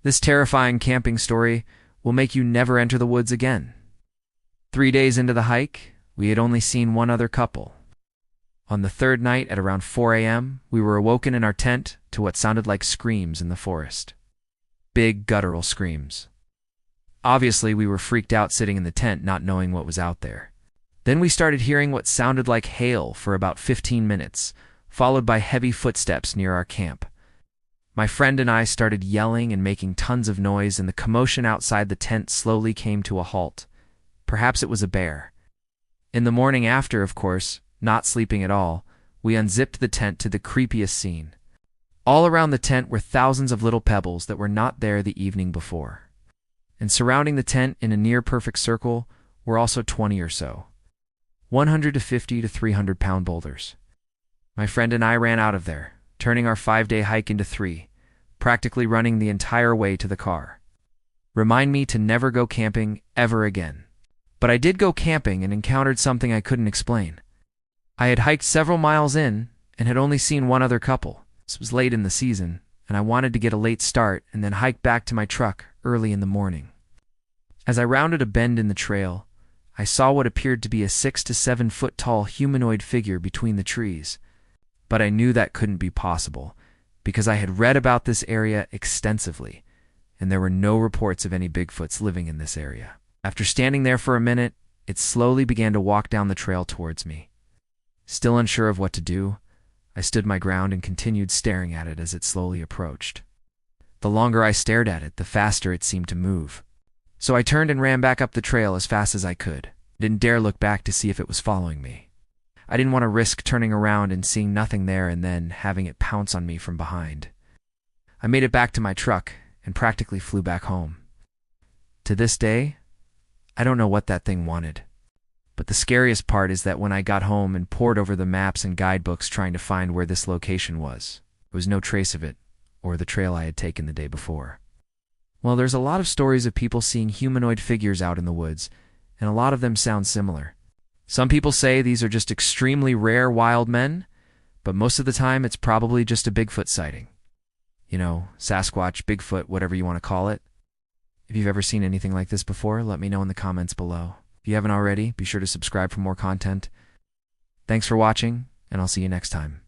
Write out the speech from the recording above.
This terrifying camping story will make you never enter the woods again. 3 days into the hike, we had only seen one other couple. On the third night at around 4 a.m., we were awoken in our tent to what sounded like screams in the forest. Big guttural screams. Obviously, we were freaked out sitting in the tent not knowing what was out there. Then we started hearing what sounded like hail for about 15 minutes, followed by heavy footsteps near our camp. My friend and I started yelling and making tons of noise, and the commotion outside the tent slowly came to a halt. Perhaps it was a bear. In the morning after, of course, not sleeping at all, we unzipped the tent to the creepiest scene. All around the tent were thousands of little pebbles that were not there the evening before. And surrounding the tent in a near-perfect circle were also 20 or so, 150 to 300-pound boulders. My friend and I ran out of there, turning our 5-day hike into 3, practically running the entire way to the car. Remind me to never go camping ever again. But I did go camping and encountered something I couldn't explain. I had hiked several miles in and had only seen one other couple. This was late in the season, and I wanted to get a late start and then hike back to my truck early in the morning. As I rounded a bend in the trail, I saw what appeared to be a 6 to 7 foot tall humanoid figure between the trees. But I knew that couldn't be possible, because I had read about this area extensively, and there were no reports of any Bigfoots living in this area. After standing there for a minute, it slowly began to walk down the trail towards me. Still unsure of what to do, I stood my ground and continued staring at it as it slowly approached. The longer I stared at it, the faster it seemed to move. So I turned and ran back up the trail as fast as I could. Didn't dare look back to see if it was following me. I didn't want to risk turning around and seeing nothing there and then having it pounce on me from behind. I made it back to my truck and practically flew back home. To this day, I don't know what that thing wanted. But the scariest part is that when I got home and pored over the maps and guidebooks trying to find where this location was, there was no trace of it or the trail I had taken the day before. Well, there's a lot of stories of people seeing humanoid figures out in the woods, and a lot of them sound similar. Some people say these are just extremely rare wild men, but most of the time it's probably just a Bigfoot sighting. You know, Sasquatch, Bigfoot, whatever you want to call it. If you've ever seen anything like this before, let me know in the comments below. If you haven't already, be sure to subscribe for more content. Thanks for watching, and I'll see you next time.